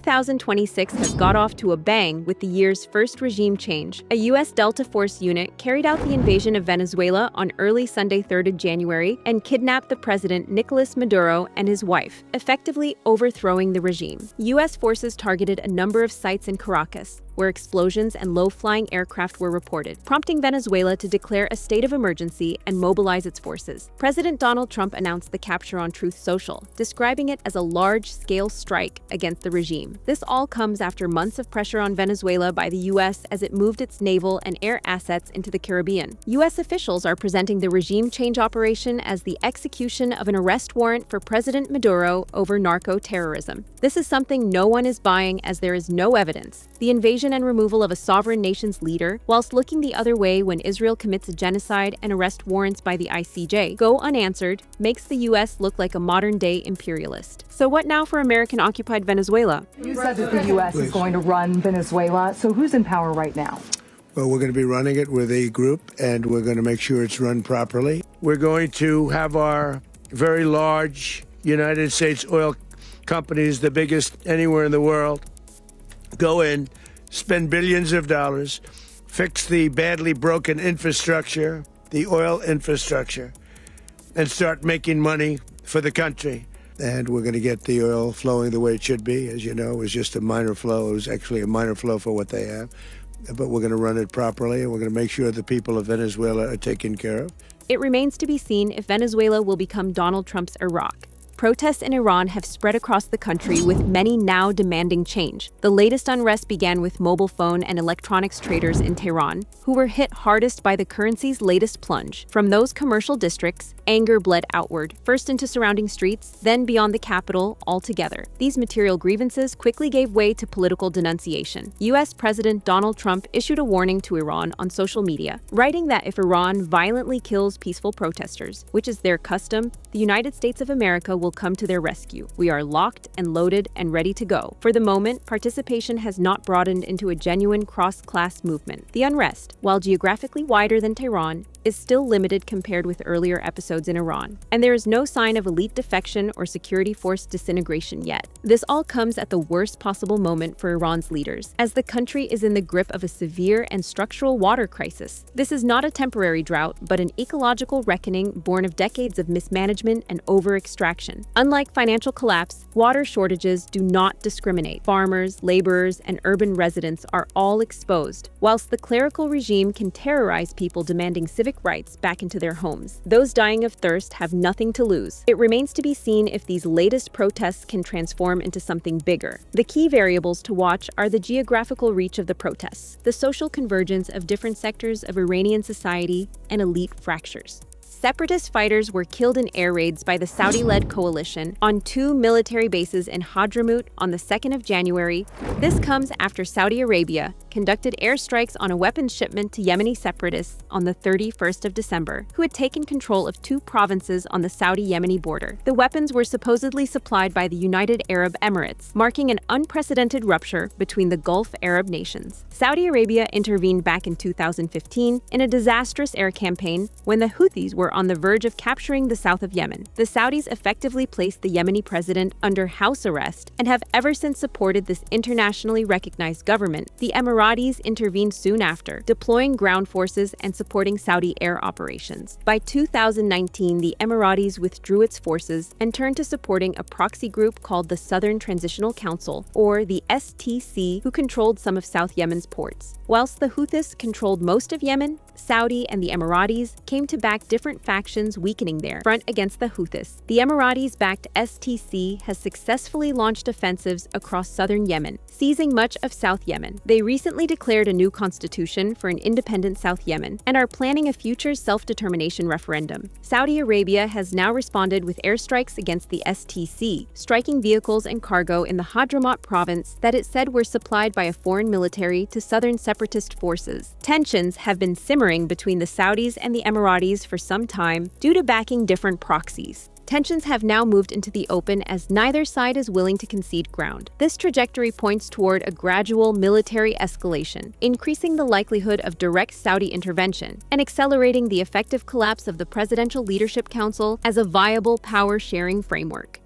2026 has got off to a bang with the year's first regime change. A U.S. Delta Force unit carried out the invasion of Venezuela on early Sunday, 3rd of January, and kidnapped the president Nicolas Maduro and his wife, effectively overthrowing the regime. U.S. forces targeted a number of sites in Caracas, where explosions and low-flying aircraft were reported, prompting Venezuela to declare a state of emergency and mobilize its forces. President Donald Trump announced the capture on Truth Social, describing it as a large-scale strike against the regime. This all comes after months of pressure on Venezuela by the U.S. as it moved its naval and air assets into the Caribbean. U.S. officials are presenting the regime change operation as the execution of an arrest warrant for President Maduro over narco-terrorism. This is something no one is buying, as there is no evidence. The invasion and removal of a sovereign nation's leader, whilst looking the other way when Israel commits a genocide and arrest warrants by the ICJ go unanswered, makes the U.S. look like a modern-day imperialist. So what now for American-occupied Venezuela? You said that the U.S. is going to run Venezuela, so who's in power right now? Well, we're going to be running it with a group, and we're going to make sure it's run properly. We're going to have our very large United States oil companies, the biggest anywhere in the world, go in, spend billions of dollars, fix the badly broken infrastructure, the oil infrastructure, and start making money for the country. And we're going to get the oil flowing the way it should be. As you know, it was just a minor flow. It was actually a minor flow for what they have. But we're going to run it properly, and we're going to make sure the people of Venezuela are taken care of. It remains to be seen if Venezuela will become Donald Trump's Iraq. Protests in Iran have spread across the country, with many now demanding change. The latest unrest began with mobile phone and electronics traders in Tehran, who were hit hardest by the currency's latest plunge. From those commercial districts, anger bled outward, first into surrounding streets, then beyond the capital altogether. These material grievances quickly gave way to political denunciation. U.S. President Donald Trump issued a warning to Iran on social media, writing that if Iran violently kills peaceful protesters, which is their custom, the United States of America will come to their rescue. We are locked and loaded and ready to go. For the moment, participation has not broadened into a genuine cross-class movement. The unrest, while geographically wider than Tehran, is still limited compared with earlier episodes in Iran, and there is no sign of elite defection or security force disintegration yet. This all comes at the worst possible moment for Iran's leaders, as the country is in the grip of a severe and structural water crisis. This is not a temporary drought, but an ecological reckoning born of decades of mismanagement and over-extraction. Unlike financial collapse, water shortages do not discriminate. Farmers, laborers, and urban residents are all exposed. Whilst the clerical regime can terrorize people demanding civic rights back into their homes, those dying of thirst have nothing to lose. It remains to be seen if these latest protests can transform into something bigger. The key variables to watch are the geographical reach of the protests, the social convergence of different sectors of Iranian society, and elite fractures. Separatist fighters were killed in air raids by the Saudi-led coalition on 2 military bases in Hadramaut on the 2nd of January. This comes after Saudi Arabia conducted airstrikes on a weapons shipment to Yemeni separatists on the 31st of December, who had taken control of 2 provinces on the Saudi-Yemeni border. The weapons were supposedly supplied by the United Arab Emirates, marking an unprecedented rupture between the Gulf Arab nations. Saudi Arabia intervened back in 2015 in a disastrous air campaign when the Houthis were on the verge of capturing the south of Yemen. The Saudis effectively placed the Yemeni president under house arrest and have ever since supported this internationally recognized government. The Emiratis intervened soon after, deploying ground forces and supporting Saudi air operations. By 2019, the Emiratis withdrew its forces and turned to supporting a proxy group called the Southern Transitional Council, or the STC, who controlled some of South Yemen's ports. Whilst the Houthis controlled most of Yemen, Saudi and the Emiratis came to back different factions, weakening their front against the Houthis. The Emiratis-backed STC has successfully launched offensives across southern Yemen, seizing much of South Yemen. They recently declared a new constitution for an independent South Yemen and are planning a future self-determination referendum. Saudi Arabia has now responded with airstrikes against the STC, striking vehicles and cargo in the Hadramaut province that it said were supplied by a foreign military to southern separatist forces. Tensions have been simmering between the Saudis and the Emiratis for some time due to backing different proxies. Tensions have now moved into the open as neither side is willing to concede ground. This trajectory points toward a gradual military escalation, increasing the likelihood of direct Saudi intervention and accelerating the effective collapse of the Presidential Leadership Council as a viable power-sharing framework.